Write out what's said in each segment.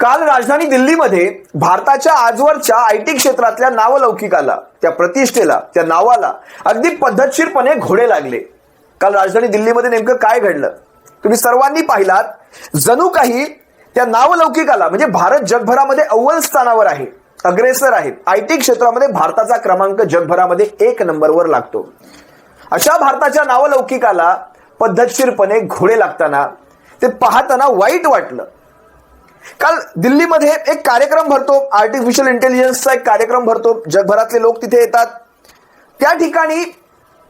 काल राजधानी दिल्लीमध्ये भारताच्या आजवरच्या आयटी क्षेत्रातल्या नावलौकिकाला, त्या प्रतिष्ठेला, त्या नावाला अगदी पद्धतशीरपणे घोडे लागले. काल राजधानी दिल्लीमध्ये नेमकं काय घडलं तुम्ही सर्वांनी पाहिलात. जणू काही त्या नावलौकिकाला म्हणजे भारत जगभरामध्ये अव्वल स्थानावर आहे, अग्रेसर आहे. आयटी क्षेत्रामध्ये भारताचा क्रमांक जगभरामध्ये 1 नंबरवर लागतो. अशा भारताच्या नावलौकिकाला पद्धतशीरपणे घोडे लागताना ते पाहताना वाईट वाटलं. काल दिल्लीमध्ये एक कार्यक्रम भरतो, आर्टिफिशियल इंटेलिजन्सचा एक कार्यक्रम भरतो. जगभरातले लोक तिथे येतात. त्या ठिकाणी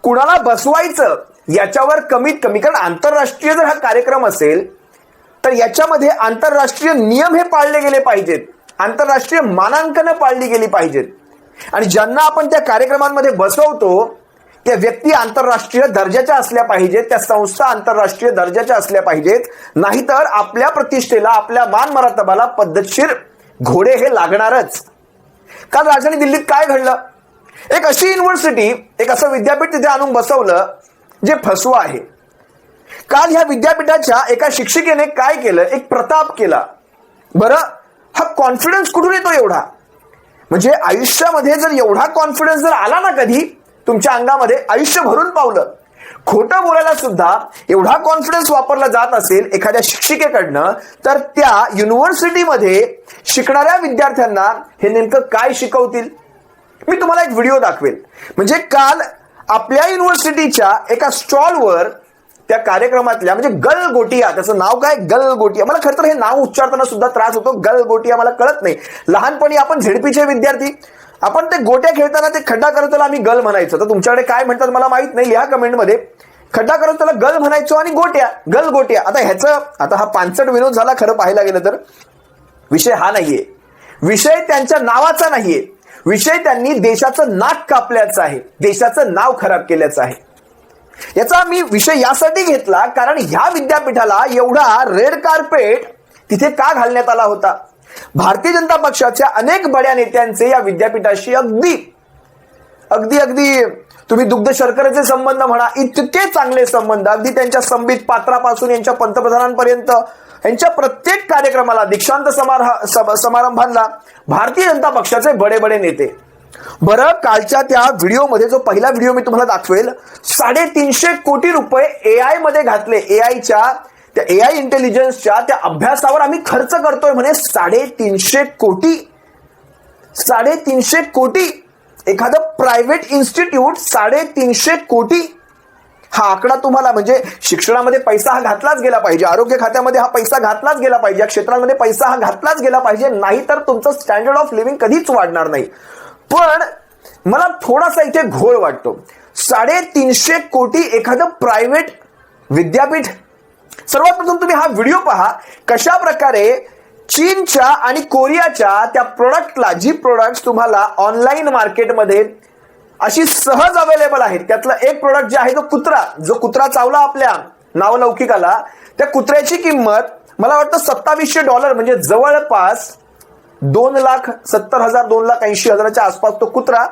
कुणाला बसवायचं याच्यावर कमीत कमी, कारण आंतरराष्ट्रीय जर हा कार्यक्रम असेल तर याच्यामध्ये आंतरराष्ट्रीय नियम हे पाळले गेले पाहिजेत, आंतरराष्ट्रीय मानांकनं पाळली गेली पाहिजेत. आणि ज्यांना आपण त्या कार्यक्रमांमध्ये बसवतो त्या व्यक्ती आंतरराष्ट्रीय दर्जाच्या असल्या पाहिजेत, त्या संस्था आंतरराष्ट्रीय दर्जाच्या असल्या पाहिजेत. नाहीतर आपल्या प्रतिष्ठेला, आपल्या मान मर्तबाला पद्धतशीर घोडे हे लागणारच. काल राजधानी दिल्लीत काय घडलं, एक अशी युनिव्हर्सिटी, एक असं विद्यापीठ तिथे आणून बसवलं जे फसवं आहे. काल ह्या विद्यापीठाच्या एका शिक्षिकेने काय केलं, एक प्रताप केला. बरं, हा कॉन्फिडन्स कुठून येतो एवढा? म्हणजे आयुष्यामध्ये जर एवढा कॉन्फिडन्स जर आला ना कधी तुमच्या अंगामध्ये, आयुष्य भरून पावलं. खोटं बोलायला सुद्धा एवढा कॉन्फिडन्स वापरला जात असेल एखाद्या शिक्षिकेकडनं, तर त्या युनिव्हर्सिटीमध्ये शिकणाऱ्या विद्यार्थ्यांना हे नेमकं काय शिकवतील? मी तुम्हाला एक व्हिडिओ दाखवेल. म्हणजे काल आपल्या युनिव्हर्सिटीच्या एका स्टॉलवर त्या कार्यक्रमातल्या, म्हणजे गलगोटिया, त्याचं नाव काय, गलगोटिया. मला खरं तर हे नाव उच्चारताना सुद्धा त्रास होतो. गलगोटिया मला कळत नाही. लहानपणी आपण झेडपीचे विद्यार्थी, आपण ते गोट्या खेळताना ते खड्डा करत त्याला आम्ही गल म्हणायचो. तर तुमच्याकडे काय म्हणतात मला माहित नाही, लिहा कमेंटमध्ये. खड्डा करत त्याला गल म्हणायचो आणि गोट्या, गलगोट्या. आता हा पानसट विनोद झाला खरं पाहायला गेलं तर. विषय हा नाहीये, विषय त्यांच्या नावाचा नाहीये, विषय त्यांनी देशाचं नाक कापल्याचं आहे, देशाचं नाव खराब केल्याचं आहे. याचा मी विषय यासाठी घेतला कारण ह्या विद्यापीठाला एवढा रेड कार्पेट तिथे का घालण्यात आला होता? भारतीय जनता पक्षाच्या अनेक बड्या नेत्यांचे या विद्यापीठाशी अगदी अगदी अगदी तुम्ही दुग्ध शर्करेचे संबंध म्हणा, इतके चांगले संबंध. अगदी त्यांच्या संबित पात्रापासून यांच्या पंतप्रधानांपर्यंत यांच्या प्रत्येक कार्यक्रमाला, दीक्षांत समारंभांना भारतीय जनता पक्षाचे बडे बडे नेते. बरं, कालच्या त्या व्हिडिओमध्ये, जो पहिला व्हिडिओ मी तुम्हाला दाखवेल, 350 कोटी रुपये एआय मध्ये घातले. एआयच्या, त्या एआय इंटेलिजन्सच्या त्या अभ्यासावर आम्ही खर्च करतोय म्हणे 350 कोटी. 350 कोटी. एखादं प्रायव्हेट इन्स्टिट्यूट 350 कोटी. हा आकडा तुम्हाला, म्हणजे शिक्षणामध्ये पैसा हा घातलाच गेला पाहिजे, आरोग्य खात्यामध्ये हा पैसा घातलाच गेला पाहिजे, या क्षेत्रांमध्ये पैसा हा घातलाच गेला पाहिजे, नाहीतर तुमचं स्टँडर्ड ऑफ लिव्हिंग कधीच वाढणार नाही. पण मला थोडासा इथे घोळ वाटतो. 350 कोटी एखादं प्रायव्हेट विद्यापीठ. सर्वात प्रथम तुम्ही हा व्हिडिओ पहा, कशा प्रकारे चीनच्या आणि कोरियाच्या त्या प्रोडक्टला, जी प्रोडक्ट्स तुम्हाला ऑनलाईन मार्केटमध्ये अशी सहज अवेलेबल आहेत, त्यातलं एक प्रोडक्ट जे आहे तो कुत्रा, जो कुत्रा चावला आपल्या नावलौकिकाला, त्या कुत्र्याची किंमत मला वाटतं $2700, म्हणजे जवळपास 2,70,000 2,80,000च्या आसपास तो कुत्रा.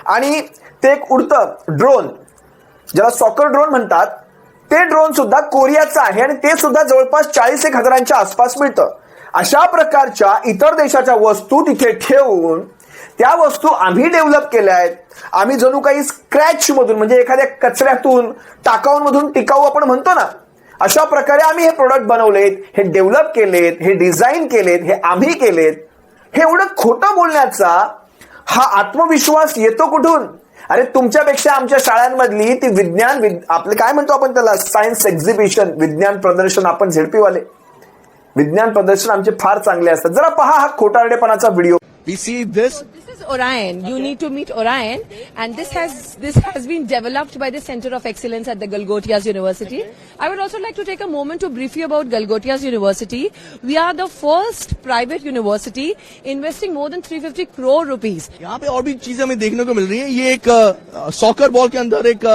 आणि ते एक उडतं ड्रोन, ज्याला सॉकर ड्रोन म्हणतात, ते ड्रोन सुद्धा कोरियाचं आहे आणि ते सुद्धा जवळपास 40,000च्या आसपास मिळतं. अशा प्रकारच्या इतर देशाच्या वस्तू तिथे ठेवून त्या वस्तू आम्ही डेव्हलप केल्या आहेत. आम्ही जणू काही स्क्रॅच मधून, म्हणजे एखाद्या कचऱ्यातून, टाकाऊमधून टिकाऊ आपण म्हणतो ना, अशा प्रकारे आम्ही हे प्रोडक्ट बनवलेत, हे डेव्हलप केलेत, हे डिझाईन केलेत, हे आम्ही केलेत. हे एवढं खोटं बोलण्याचा हा आत्मविश्वास येतो कुठून? अरे तुमच्यापेक्षा आमच्या शाळांमधली ती विज्ञान, आपले काय म्हणतो आपण त्याला, सायन्स एक्झिबिशन, विज्ञान प्रदर्शन, आपण झेडपीवाले विज्ञान प्रदर्शन आमचे फार चांगले असतात. जरा पहा हा खोटारडेपणाचा video. We see this. This is Orion. You need to meet Orion, and this has been developed by the Center of Excellence at the Galgotias University. I would also like to take a moment to brief you about Galgotias University. We are the first private university investing more than 350 crore rupees. यहाँ पे और भी चीजें हमें देखने को mill रही है. ये एक सॉकर बॉल के अंदर एक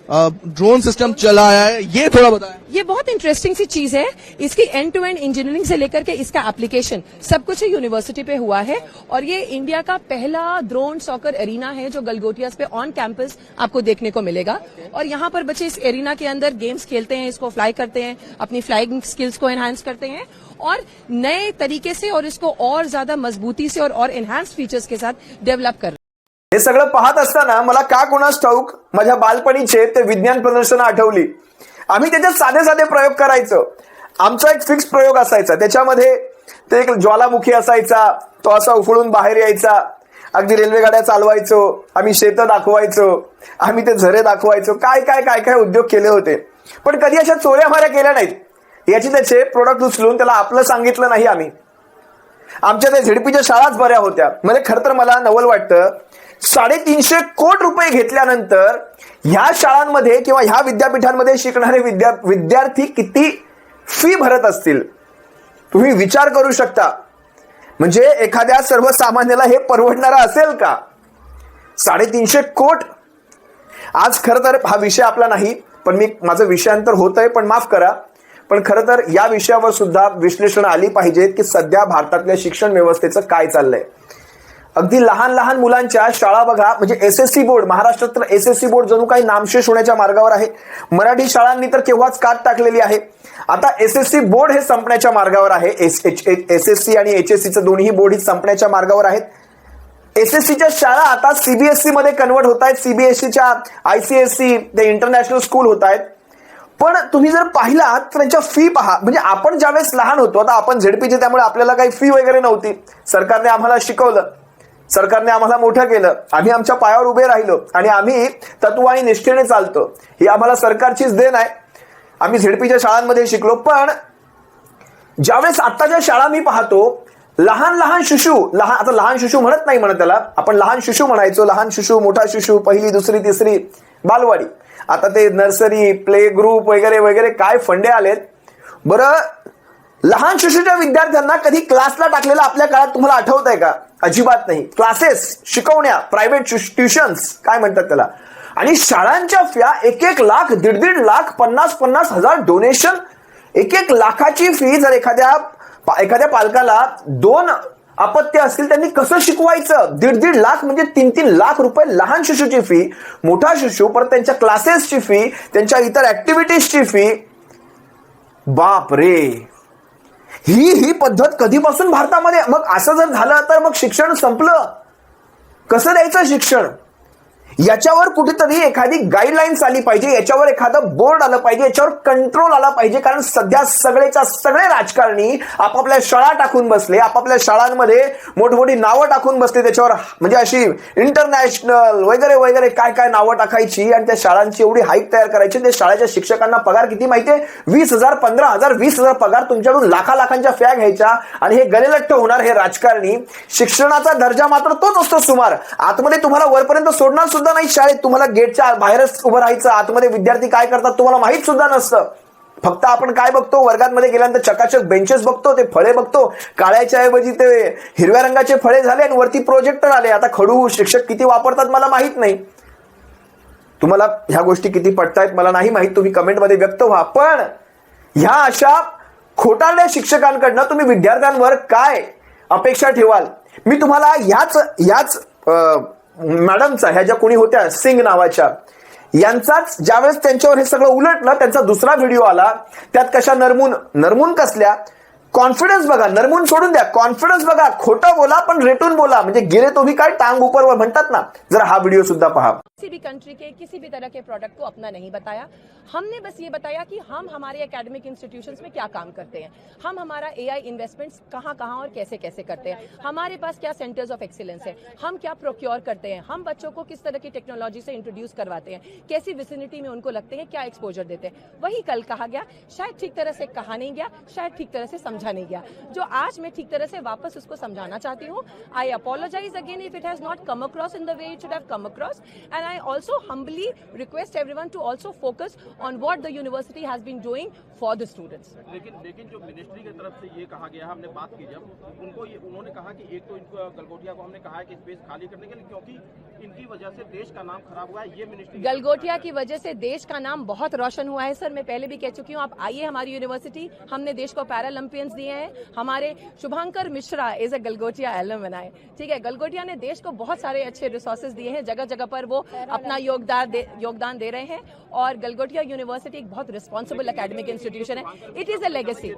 ड्रोन सिस्टम चलाया है, ये थोड़ा बताएं। ये बहुत इंटरेस्टिंग सी चीज है। इसकी एंड टू एंड इंजीनियरिंग से लेकर के इसका एप्लीकेशन सब कुछ यूनिवर्सिटी पे हुआ है और ये इंडिया का पहला ड्रोन सॉकर एरिना है जो गलगोटियास पे ऑन कैंपस आपको देखने को मिलेगा। और यहाँ पर बच्चे इस एरिना के अंदर गेम्स खेलते हैं, इसको फ्लाई करते हैं, अपनी फ्लाइंग स्किल्स को एनहांस करते हैं और नए तरीके से और इसको और ज्यादा मजबूती से और एनहांस फीचर्स के साथ डेवलप कर। हे सगळं पाहत असताना मला का कोणास ठाऊक माझ्या बालपणीचे ते विज्ञान प्रदर्शनं आठवली. आम्ही त्याच्यात साधे साधे प्रयोग करायचो. आमचा एक फिक्स प्रयोग असायचा, त्याच्यामध्ये ते एक ज्वालामुखी असायचा, तो असा उफळून बाहेर यायचा. अगदी रेल्वे गाड्या चालवायचो, आम्ही शेतं दाखवायचो, आम्ही ते झरे दाखवायचो, काय काय काय काय उद्योग केले होते. पण कधी अशा चोऱ्या माऱ्या केल्या नाहीत. याची त्याचे प्रोडक्ट उचलून त्याला आपलं सांगितलं नाही आम्ही. आमच्या त्या झेडपीच्या शाळाच बऱ्या होत्या. म्हणजे खरं तर मला नवल वाटतं, 350 कोटी रुपये घेतल्यानंतर ह्या शाळांमध्ये किंवा ह्या विद्यापीठांमध्ये शिकणारे विद्यार्थी किती फी भरत असतील तुम्ही विचार करू शकता. म्हणजे एखाद्या सर्वसामान्याला हे परवडणारा असेल का? 350 कोटी. आज खरं तर हा विषय आपला नाही, पण माझं विषयांतर होतंय, पण माफ करा. पण खरं तर या विषयावर सुद्धा विश्लेषण आली पाहिजेत की सध्या भारतातल्या शिक्षण व्यवस्थेचं काय चाललंय. अगदी लहान लहान मुलांच्या शाळा बघा, म्हणजे एसएससी बोर्ड, महाराष्ट्रात तर एसएससी बोर्ड जणू काही नामशेष होण्याच्या मार्गावर आहे. मराठी शाळांनी तर केव्हाच काट टाकलेली आहे. आता एसएससी बोर्ड हे संपण्याच्या मार्गावर आहे. एसएससी आणि एचएससीचं दोन्ही बोर्ड ही संपण्याच्या मार्गावर आहेत. एसएससीच्या शाळा आता सीबीएसई मध्ये कन्वर्ट होत आहेत. सीबीएसईच्या आयसीएसई ते इंटरनॅशनल स्कूल होत आहेत. पण तुम्ही जर पाहिलात तर त्यांच्या फी पहा. म्हणजे आपण ज्यावेळेस लहान होतो, आता आपण झेडपीचे, त्यामुळे आपल्याला काही फी वगैरे नव्हती. सरकारने आम्हाला शिकवलं, सरकारने आम्हाला मोठं केलं, आम्ही आमच्या पायावर उभे राहिलो आणि आम्ही तत्व आणि निष्ठेने चालतो. ही आम्हाला सरकारचीच देण आहे. आम्ही झेडपीच्या शाळांमध्ये शिकलो. पण ज्यावेळेस आत्ताच्या शाळा मी पाहतो, लहान लहान शिशू, आता लहान शिशू म्हणत नाही म्हणत त्याला, आपण लहान शिशू म्हणायचो. लहान शिशू, मोठा शिशू, पहिली दुसरी तिसरी बालवाडी, आता ते नर्सरी, प्ले ग्रुप वगैरे वगैरे काय फंडे आलेत. बरं, लहान शिशूच्या विद्यार्थ्यांना कधी क्लासला टाकलेलं आपल्या काळात तुम्हाला आठवत आहे का? अजिबात नाही. क्लासेस, शिकवण्या, प्रायव्हेट ट्युशन्स काय म्हणतात त्याला. आणि शाळांच्या फ्या 1-1 लाख, 1.5 लाख, 50-50 हजार डोनेशन, 1-1 लाखाची फी. जर एखाद्या पालकाला 2 अपत्य असतील, त्यांनी कसं शिकवायचं? 1.5 लाख म्हणजे 3-3 लाख रुपये लहान शिशूची फी. मोठा शिशू, परत त्यांच्या क्लासेसची फी, त्यांच्या इतर ऍक्टिव्हिटीजची फी. बाप रे, ही पद्धत कधीपासून भारतामध्ये? मग असं जर झालं तर मग शिक्षण संपलं. कसं द्यायचं शिक्षण? याच्यावर कुठेतरी एखादी गाईडलाईन्स आली पाहिजे, याच्यावर एखादं बोर्ड आलं पाहिजे, याच्यावर कंट्रोल आला पाहिजे. कारण सध्या सगळेच्या सगळे राजकारणी आपापल्या शाळा टाकून बसले, आपापल्या शाळांमध्ये मोठमोठी नावं टाकून बसले त्याच्यावर, म्हणजे अशी इंटरनॅशनल वगैरे वगैरे काय काय नावं टाकायची आणि त्या शाळांची एवढी हाईट तयार करायची. त्या शाळेच्या शिक्षकांना पगार किती माहितीये? 20,000, 15,000, 20,000 पगार. तुमच्याकडून लाखांच्या फॅग घ्यायच्या आणि हे गलेलट्ट होणार हे राजकारणी. शिक्षणाचा दर्जा मात्र तोच असतो सुमार. आतमध्ये तुम्हाला वरपर्यंत सोडणार सुद्धा नाही शाळेत. तुम्हाला गेटच्या बाहेरच उभं राहायचं. आतमध्ये विद्यार्थी काय करतात तुम्हाला माहित सुद्धा नसतं. फक्त आपण काय बघतो, वर्गांमध्ये गेल्यानंतर चकाचक बेंचेस बघतो, ते फळे बघतो. काळ्याच्या ऐवजी ते हिरव्या रंगाचे फळे झाले आणि वरती प्रोजेक्टर आले. आता खडू शिक्षक किती वापरतात मला माहित नाही. तुम्हाला ह्या गोष्टी किती पटतायत मला नाही माहित, तुम्ही कमेंटमध्ये व्यक्त व्हा. पण ह्या अशा खोटारड्या शिक्षकांकडनं तुम्ही विद्यार्थ्यांवर काय अपेक्षा ठेवाल? मी तुम्हाला याच मॅडमचा, ह्या ज्या कोणी होत्या सिंग नावाच्या, यांचाच ज्यावेळेस त्यांच्यावर हे सगळं उलटलं, त्यांचा दुसरा व्हिडिओ आला. त्यात कशा नरमून कसल्या, कॉन्फिडन्स बघा, नरमून सोडून द्या, कॉन्फिडन्स बघा. खोटं बोला पण रेटून बोला, म्हणजे गेले तुम्ही काय टांग ऊपर म्हणतात ना. जरा हा व्हिडिओ सुद्धा पहा. किसी भी कंट्री के किसी भी तरह के प्रोडक्ट को अपना नहीं बताया. हमने बस ये बताया कि हम हमारे एकेडमिक इंस्टीट्यूशंस में क्या काम करते हैं, हम हमारा एआई इन्वेस्टमेंट्स कहाँ कहाँ और कैसे कैसे करते हैं, हमारे पास क्या सेंटर्स ऑफ एक्सीलेंस है, हम क्या प्रोक्योर करते हैं, हम बच्चों को किस तरह की टेक्नोलॉजी से इंट्रोड्यूस करवाते हैं, कैसी विसिनिटी में उनको लगते हैं, क्या एक्सपोजर देते हैं. वही कल कहा गया, शायद ठीक तरह से कहा नहीं गया, शायद ठीक तरह से समझा समझा नहीं गया, जो आज मैं ठीक तरह से वापस उसको समझाना चाहती हूँ. I apologize again if it has not come across in the way it should have come across, and I also humbly request everyone to also focus on what the university has been doing for the students. लेकिन जो ministry की तरफ से ये कहा गया, हमने बात की जब उन्होंने कहा कि एक तो इनको गलगोटिया को हमने कहा है कि स्पेस खाली करने के लिए, क्योंकि इनकी वजह से देश का नाम खराब हुआ है. ये मिनिस्ट्री गलगोटिया की वजह से देश का नाम बहुत रोशन हुआ है सर. मैं पहले भी कह चुकी हूँ, आप आइए हमारी यूनिवर्सिटी. हमने देश को पैरालंपियंस दिए हैं. हमारे Shubhankar Mishra is a Galgotia alumni. ठीक है, गलगोटिया ने देश को बहुत सारे अच्छे रिसोर्सेज दिए हैं. जगह जगह पर वो अपना योगदान दे रहे हैं, और गलगोटिया यूनिवर्सिटी एक बहुत रिस्पॉन्सिबल एकेडमिक इंस्टीट्यूशन है. It is a legacy.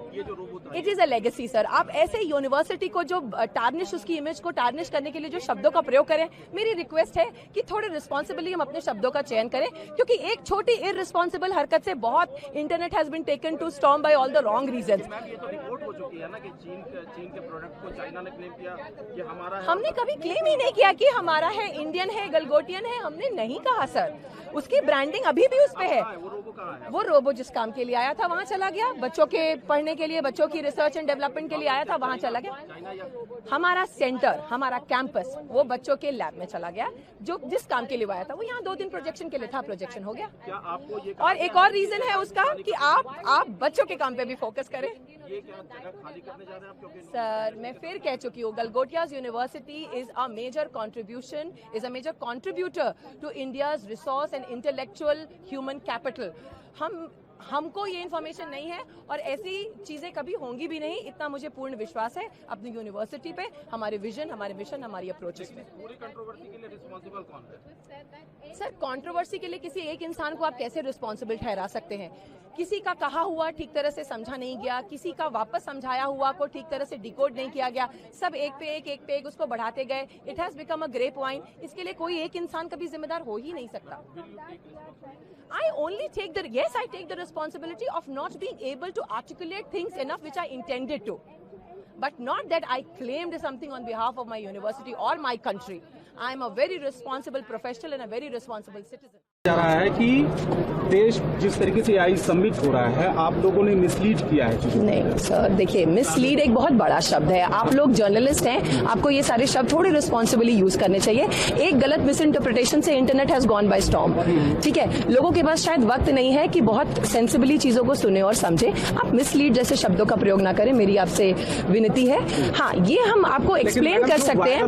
It is a legacy sir. आप ऐसे यूनिवर्सिटी को जो टार्निश, उसकी इमेज को टार्निश करने के लिए जो शब्दों का प्रयोग करें, मेरी रिक्वेस्ट है कि थोड़े रिस्पॉन्सिबली हम अपने शब्दों का चयन करें, क्योंकि एक छोटी इररिस्पॉन्सिबल हरकत से बहुत internet has been taken to storm by all the wrong reasons. ये तो रिपोर्ट हो चुकी है ना कि चीन के प्रोडक्ट को चाइना ने क्लेम किया कि हमारा है. हमने कभी क्लेम ही नहीं किया कि हमारा है, इंडियन है, गलगोटियन है. हमने नहीं कहा सर. उसकी ब्रांडिंग अभी भी उस पे है. वो रोबो कहाँ है? वो रोबो जिस काम के लिए आया था वहाँ चला गया. बच्चों के पढ़ने के लिए, बच्चों की रिसर्च एंड डेवलपमेंट के लिए आया था, वहाँ चला गया. हमारा सेंटर, हमारा कैंपस वो बच्चों के लैब में चला गया. जो जिस काम के लिए वो आया था, वो यहाँ 2 दिन प्रोजेक्शन के लिए था, प्रोजेक्शन हो गया. क्या आपको ये और एक और रीजन है उसका कि आप बच्चों के काम पे भी फोकस करें. ये क्या जगह खाली करने जा रहे हैं आप? क्योंकि सर, मैं फिर कह चुकी हूँ, Galgotias university is a major contribution, is a major contributor to India's resource and intellectual human capital. हमको ये इन्फॉर्मेशन नहीं है, और ऐसी चीजें कभी होंगी भी नहीं. इतना मुझे पूर्ण विश्वास है अपनी यूनिवर्सिटी पे, हमारे विजन, हमारे मिशन, हमारी अप्रोचेस में. पूरी कंट्रोवर्सी के लिए रिस्पॉन्सिबल कौन है? सर, कंट्रोवर्सी के लिए किसी एक इंसान को आप कैसे रिस्पॉन्सिबल ठहरा सकते हैं? किसी का कहा हुआ ठीक तरह से समझा नहीं गया, किसी का वापस समझाया हुआ को ठीक तरह से डिकोड नहीं किया गया. सब एक पे एक उसको बढ़ाते गए. It has become a grape wine. इसके लिए कोई एक इंसान कभी जिम्मेदार हो ही नहीं सकता. I only take the responsibility of not being able to articulate things enough which I intended to. But not that I claimed something on behalf of my university or my country. I am a very responsible professional and a very responsible citizen. जा रहा है कि देश जिस तरीके से I submit हो रहा है, आप लोगों ने मिसलीड किया है चीजों को. नहीं सर, देखिए, मिसलीड एक बहुत बड़ा शब्द है. आप लोग जर्नलिस्ट हैं, आपको ये सारे शब्द थोड़े रिस्पॉन्सिबली यूज करने चाहिए. एक गलत miss interpretation say internet has gone by storm. ठीक है, लोगों के पास शायद वक्त नहीं है कि बहुत सेंसिबली चीजों को सुने और समझे. आप मिसलीड जैसे शब्दों का प्रयोग ना करें, मेरी आपसे विनती है. हाँ, ये हम आपको एक्सप्लेन कर सकते हैं.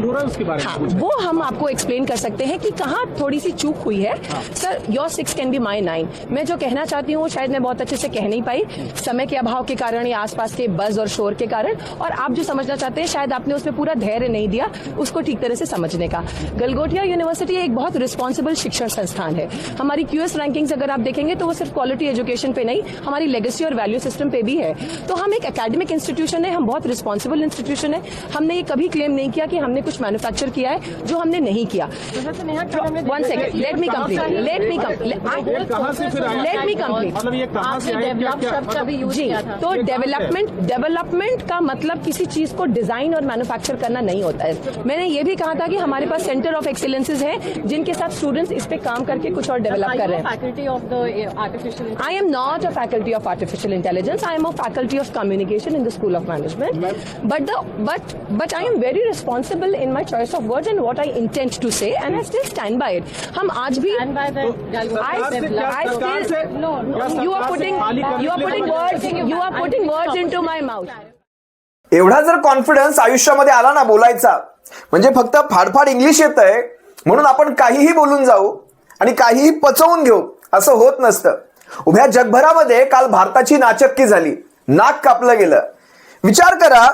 हाँ, वो हम आपको एक्सप्लेन कर सकते हैं कि कहाँ थोड़ी सी चूक हुई है. Sir, your 6 can be my 9. मैं जो कहना चाहती हूँ शायद मैं बहुत अच्छे से कह नहीं पाई, समय के अभाव के कारण या आसपास के बज और शोर के कारण. और आप जो समझना चाहते हैं, शायद आपने उसमें पूरा धैर्य नहीं दिया उसको ठीक तरह से समझने का. गलगोटिया यूनिवर्सिटी एक बहुत रिस्पॉन्सिबल शिक्षण संस्थान है. हमारी क्यूएस रैंकिंग्स अगर आप देखेंगे तो वो सिर्फ क्वालिटी एजुकेशन पे नहीं, हमारी लेगेसी और वैल्यू सिस्टम पे भी है. तो हम एक एकेडमिक इंस्टीट्यूशन है, हम बहुत रिस्पॉन्सिबल इंस्टीट्यूशन है. हमने ये कभी क्लेम नहीं किया कि हमने कुछ मैन्युफैक्चर किया है जो हमने नहीं किया. 1 सेकेंड, लेट मी कंप्लीट. कहाँ से फिर आया? Let me complete. मतलब ये कहाँ से आया? जी, तो डेवलपमेंट का मतलब किसी चीज को डिजाइन और मैन्युफैक्चर करना नहीं होता है. मैंने ये भी कहा था कि हमारे पास सेंटर ऑफ एक्सीलेंसेज हैं जिनके साथ स्टूडेंट्स इस पे काम करके कुछ और डेवलप कर रहे हैं. I am not a faculty of artificial intelligence. I am a faculty of communication in the school of management. But I am very responsible in my choice of words and what I intent to say, and I still stand by it. हम आज भी you are putting words into my mouth. एवढा जर confidence आयुष्यामध्ये आला ना बोलायचा, म्हणजे फक्त फाडफाड इंग्लिश येतंय म्हणून आपण काहीही बोलून जाऊ आणि काहीही पचवून घेऊ असं होत नसतं. उभ्या जगभरामध्ये काल भारताची नाचक्की झाली, नाक कापलं गेलं. विचार करा,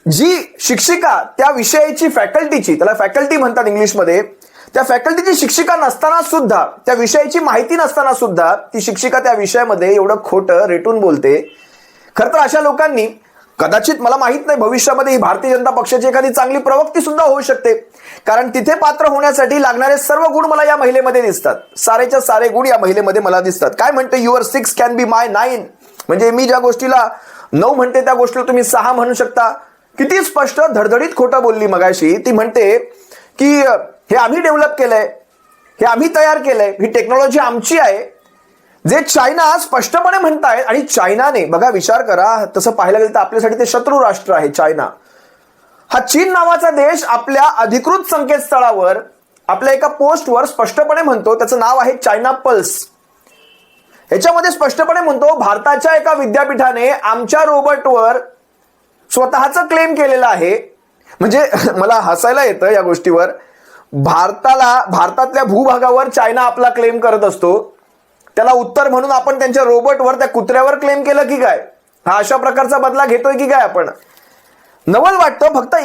जी शिक्षिका त्या विषयाची फॅकल्टीची, त्याला फॅकल्टी म्हणतात इंग्लिशमध्ये, त्या फॅकल्टीची शिक्षिका नसताना सुद्धा, त्या विषयाची माहिती नसताना सुद्धा ती शिक्षिका त्या विषयामध्ये एवढं खोटं रेटून बोलते. खरं तर अशा लोकांनी, कदाचित मला माहित नाही, भविष्यामध्ये ही भारतीय जनता पक्षाची एखादी चांगली प्रवक्ती सुद्धा होऊ शकते, कारण तिथे पात्र होण्यासाठी लागणारे सर्व गुण मला या महिलेमध्ये दिसतात. सारेच्या सारे गुण या महिलेमध्ये मला दिसतात. काय म्हणते, युअर 6 कॅन बी माय 9. म्हणजे मी ज्या गोष्टीला 9 म्हणते त्या गोष्टीला तुम्ही 6 म्हणू शकता. किती स्पष्ट धडधडीत खोटं बोलली मगाशी. ती म्हणते की हे आम्ही डेव्हलप केलंय, हे आम्ही तयार केलंय, ही टेक्नॉलॉजी आमची आहे. जे चायना स्पष्टपणे म्हणतायत, आणि चायनाने बघा विचार करा, तसं पाहायला गेलं तर आपल्यासाठी ते शत्रू राष्ट्र आहे चायना. हा चीन नावाचा देश आपल्या अधिकृत संकेतस्थळावर आपल्या एका पोस्टवर स्पष्टपणे म्हणतो, त्याचं नाव आहे चायना पल्स. याच्यामध्ये स्पष्टपणे म्हणतो, भारताच्या एका विद्यापीठाने आमच्या रोबोटवर स्वतःचं क्लेम केलेलं आहे. म्हणजे मला हसायला येतं या गोष्टीवर. भारतातल्या भूभागावर चायना आपला क्लेम करत असतो, त्याला उत्तर म्हणून आपण त्यांच्या रोबोटवर, त्या कुत्र्यावर क्लेम केलं की काय? हा अशा प्रकारचा बदला घेतोय की काय आपण? नवल वाटतं. फक्त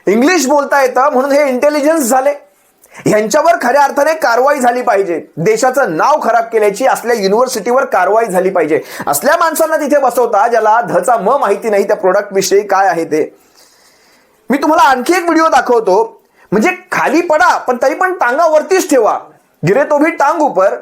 इंग्लिश बोलता येतं म्हणून हे इंटेलिजन्स झाले. यांच्यावर खऱ्या अर्थाने कारवाई झाली पाहिजे. देशाचं नाव खराब केल्याची असल्या युनिव्हर्सिटीवर कारवाई झाली पाहिजे. असल्या माणसांना तिथे बसवता ज्याला धचा म माहिती नाही त्या प्रोडक्ट विषयी काय आहे ते. मी तुम्हाला आणखी एक व्हिडिओ दाखवतो. म्हणजे खाली पडा पण तरी पण टांगा वरतीच ठेवा. गिरे तो भी टांग ऊपर.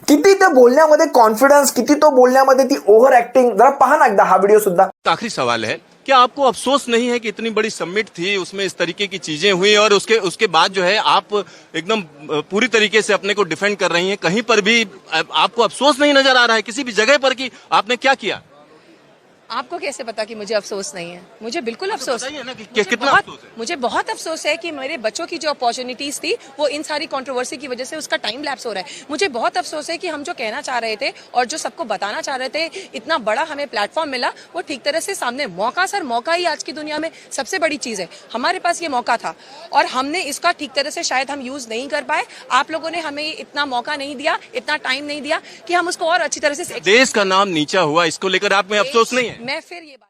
किती ते बोलण्यामध्ये कॉन्फिडन्स, किती तो बोलण्यामध्ये ती ओव्हर ऍक्टिंग. जरा पहा ना एकदा हा व्हिडिओ सुद्धा. आखिरी सवाल है, क्या आपको अफसोस नहीं है कि इतनी बड़ी समिट थी, उसमें इस तरीके की चीजें हुई और उसके बाद जो है आप एकदम पूरी तरीके से अपने को डिफेंड कर रही हैं, कहीं पर भी आपको अफसोस नहीं नजर आ रहा है किसी भी जगह पर कि आपने क्या किया? आपको कैसे पता कि मुझे अफसोस नहीं है? मुझे बिल्कुल अफसोस बताइए ना कि मुझे कितना बहुत- अफसोस है? मुझे बहुत अफसोस है कि मेरे बच्चों की जो अपॉर्चुनिटीज थी वो इन सारी कंट्रोवर्सी की वजह से उसका टाइम लैप्स हो रहा है. मुझे बहुत अफसोस है कि हम जो कहना चाह रहे थे और जो सबको बताना चाह रहे थे, इतना बड़ा हमें प्लेटफॉर्म मिला, वो ठीक तरह से सामने मौका ही आज की दुनिया में सबसे बड़ी चीज है. हमारे पास ये मौका था और हमने इसका ठीक तरह से शायद हम यूज नहीं कर पाए. आप लोगों ने हमें इतना मौका नहीं दिया, इतना टाइम नहीं दिया कि हम उसको और अच्छी तरह से. देश का नाम नीचा हुआ, इसको लेकर आप में अफसोस नहीं है? मैं फिर ये बात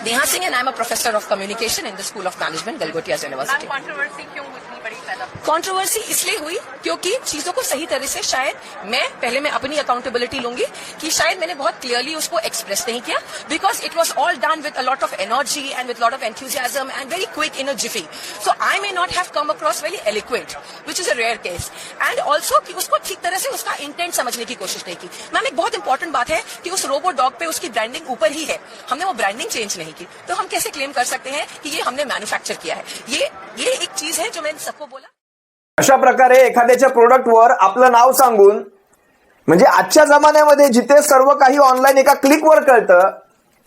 Neha Singh and I am a professor of communication in the school of management Galgotias university. Controversy क्यों इतनी बड़ी पैदा? कंट्रोवर्सी इसलिए हुई क्योंकि चीजों को सही तरह से शायद मैं अपनी अकाउंटेबिलिटी लूंगी कि शायद मैंने बहुत क्लियरली उसको एक्सप्रेस नहीं किया, because it was all done with a lot of energy and with lot of enthusiasm and very quick in a jiffy. So I may not have come across very eloquent, which is a rare case. And also कि उसको ठीक तरह से उसका intent समझने की कोशिश नहीं की. मैम एक बहुत इंपॉर्टेंट बात है कि उस रोबो डॉग पे उसकी ब्रांडिंग ऊपर ही है, हमने वो ब्रांडिंग चेंज नहीं की. तो हम कैसे क्लेम कर सकते हैं कि ये हमने मैन्युफैक्चर किया है? ये एक चीज है जो मैंने सबको बोला. अशा प्रकारे एखाद्याच्या प्रोडक्टवर आपलं नाव सांगून, म्हणजे आजच्या जमान्यामध्ये जिथे सर्व काही ऑनलाईन एका क्लिकवर कळतं,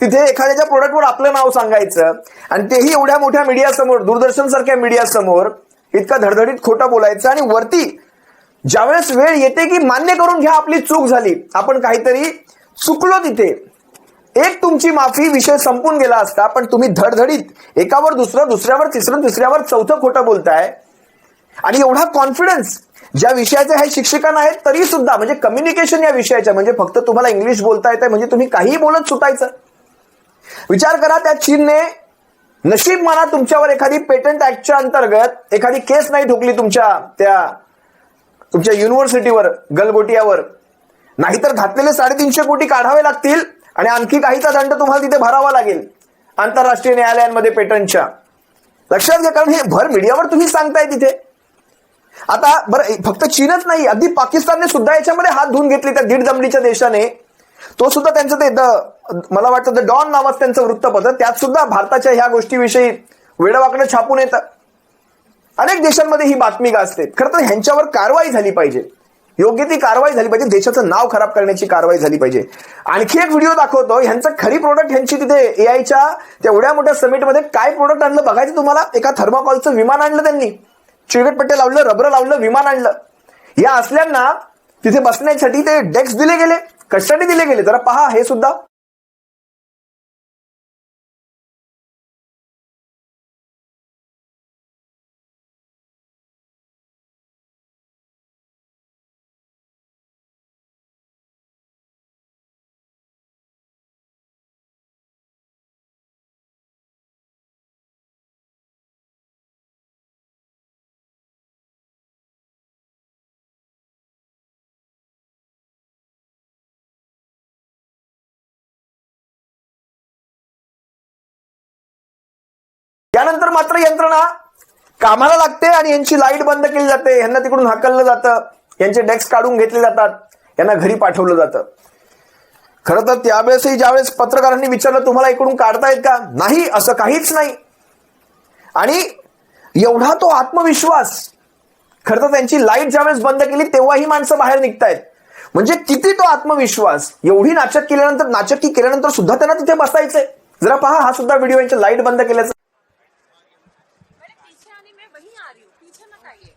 तिथे एखाद्याच्या प्रोडक्टवर आपलं नाव सांगायचं आणि तेही एवढ्या मोठ्या मीडिया समोर, दूरदर्शन सारख्या मीडिया समोर इतका धडधडीत खोटं बोलायचं. आणि वरती ज्यावेळेस वेळ येते की मान्य करून घ्या आपली चूक झाली, आपण काहीतरी चुकलो, तिथे एक तुमची माफी, विषय संपून गेला असता. पण तुम्ही धडधडीत एकावर दुसरं, दुसऱ्यावर तिसरं, तिसऱ्यावर चौथं खोटं बोलताय. आणि एवढा कॉन्फिडन्स ज्या विषयाचे हे शिक्षकांना आहेत तरी सुद्धा, म्हणजे कम्युनिकेशन या विषयाच्या, म्हणजे फक्त तुम्हाला इंग्लिश बोलता येतं म्हणजे तुम्ही काहीही बोलत सुटायचं. विचार करा, त्या चीनने नशीब माना तुमच्यावर एखादी पेटंट ऍक्टच्या अंतर्गत एखादी केस नाही ठोकली तुमच्या युनिव्हर्सिटीवर, गलगोटियावर. नाहीतर घातलेले 350 कोटी काढावे लागतील आणि आणखी काहीचा दंड तुम्हाला तिथे भरावा लागेल आंतरराष्ट्रीय न्यायालयांमध्ये पेटंटच्या. लक्षात घ्या, कारण हे भर मीडियावर तुम्ही सांगताय तिथे. आता बरं, फक्त चीनच नाही, अगदी पाकिस्तानने सुद्धा याच्यामध्ये हात धुवून घेतले, त्या दीड जमडीच्या देशाने. तो सुद्धा त्यांचं ते मला वाटतं द डॉन नावाचं त्यांचं वृत्तपत्र, त्यात सुद्धा भारताच्या ह्या गोष्टीविषयी वेडवाकडे छापून येतं. अनेक देशांमध्ये ही बातमी गाजते. खरं तर ह्यांच्यावर कारवाई झाली पाहिजे, योग्य ती कारवाई झाली पाहिजे, देशाचं नाव खराब करण्याची कारवाई झाली पाहिजे. आणखी एक व्हिडिओ दाखवतो. ह्यांचं खरी प्रोडक्ट, ह्यांची तिथे एआयच्या त्या एवढ्या मोठ्या समिटमध्ये काय प्रोडक्ट आणलं बघायचं तुम्हाला. एका थर्माकॉलचं विमान आणलं त्यांनी, चिळगटपट्टे लावलं, रबर लावलं, विमान आणलं. या असल्यांना तिथे बसण्यासाठी ते डेस्क दिले गेले, कशासाठी दिले गेले जरा पहा हे सुद्धा. त्यानंतर मात्र यंत्रणा कामाला लागते आणि यांची लाईट बंद केली जाते, यांना तिकडून हाकललं जातं, यांचे डेस्क काढून घेतले जातात, यांना घरी पाठवलं जातं. खरं तर त्यावेळेसही ज्यावेळेस पत्रकारांनी विचारलं तुम्हाला इकडून काढतायत का, नाही असं काहीच नाही. आणि एवढा तो आत्मविश्वास. खरं तर त्यांची लाईट ज्यावेळेस बंद केली तेव्हा ही माणसं बाहेर निघतायत. म्हणजे किती तो आत्मविश्वास, एवढी नाचक्की केल्यानंतर सुद्धा त्यांना तिथे बसायचंय. जरा पहा हा सुद्धा व्हिडिओ, यांच्या लाईट बंद केल्याचा. पीछे आने में वहीं आ रही हूँ, पीछे मत आइए.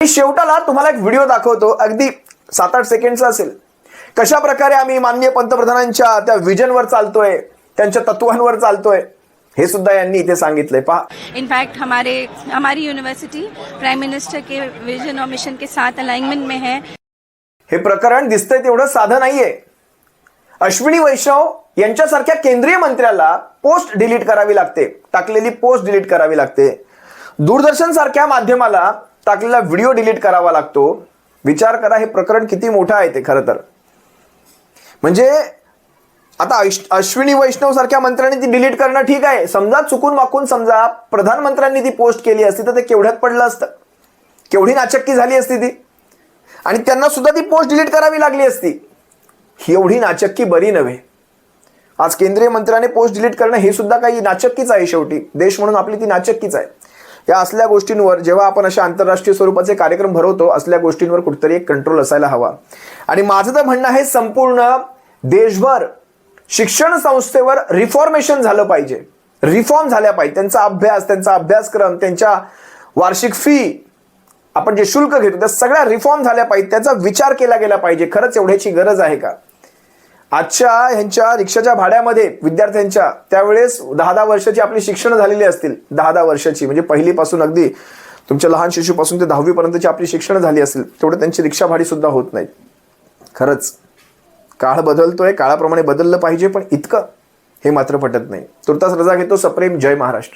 शेवटाला तुम्हाला एक व्हिडिओ दाखवतो, अगदी 7-8 सेकंडचा असेल. कशा प्रकारे आम्ही माननीय पंतप्रधानांच्या त्या विजनवर चालतोय, त्यांच्या तत्वांवर चालतोय, हे सुद्धा यांनी इथे सांगितलंय. पहा. इनफैक्ट हमारी यूनिवर्सिटी प्राइम मिनिस्टर के विजन और मिशन के साथ अलाइनमेंट में है. हे प्रकरण दिसतंय तेवढं साधं नाहीये. अश्विनी वैष्णव यांच्यासारख्या केंद्रीय मंत्र्याला पोस्ट डिलीट करावी लागते, टाकलेली पोस्ट डिलीट करावी लागते. दूरदर्शन सारख्या माध्यमाला टाकलेला व्हिडिओ डिलीट करावा लागतो. विचार करा हे प्रकरण किती मोठं आहे ते. खरं तर म्हणजे आता अश्विनी वैष्णव सारख्या मंत्र्यांनी ती डिलीट करणं ठीक आहे. समजा चुकून वाकून समजा प्रधानमंत्र्यांनी ती पोस्ट केली असती तर ते केवढ्यात पडलं असतं, केवढी नाचक्की झाली असती ती, आणि त्यांना सुद्धा ती पोस्ट डिलीट करावी लागली असती. ही एवढी नाचक्की बरी नव्हे. आज केंद्रीय मंत्र्याने पोस्ट डिलीट करणं हे सुद्धा काही नाचक्कीच आहे. शेवटी देश म्हणून आपली ती नाचक्कीच आहे. या असल्या गोष्टींवर जेव्हा आपण अशा आंतरराष्ट्रीय स्वरूपाचे कार्यक्रम भरवतो, असल्या गोष्टींवर कुठेतरी एक कंट्रोल असायला हवा. आणि माझं तर म्हणणं आहे संपूर्ण देशभर शिक्षण संस्थेवर रिफॉर्मेशन झालं पाहिजे, रिफॉर्म झाल्या पाहिजे. त्यांचा अभ्यास, त्यांचा अभ्यासक्रम, त्यांच्या वार्षिक फी, आपण जे शुल्क घेतो त्या सगळ्या रिफॉर्म झाल्या पाहिजे. त्याचा विचार केला गेला पाहिजे. खरंच एवढ्याची गरज आहे का? आजच्या ह्यांच्या रिक्षाच्या भाड्यामध्ये विद्यार्थ्यांच्या त्यावेळेस 10-10 वर्षाची आपली शिक्षण झालेली असतील, 10-10 वर्षाची, म्हणजे पहिलीपासून अगदी तुमच्या लहान शिशूपासून ते 10वी पर्यंतची आपली शिक्षण झाली असेल, तेवढं त्यांची रिक्षा भाडी सुद्धा होत नाहीत. खरंच काळ बदलतोय, काळाप्रमाणे बदललं पाहिजे, पण इतकं हे मात्र पटत नाही. तुर्तास रजा घेतो. सप्रेम. जय महाराष्ट्र.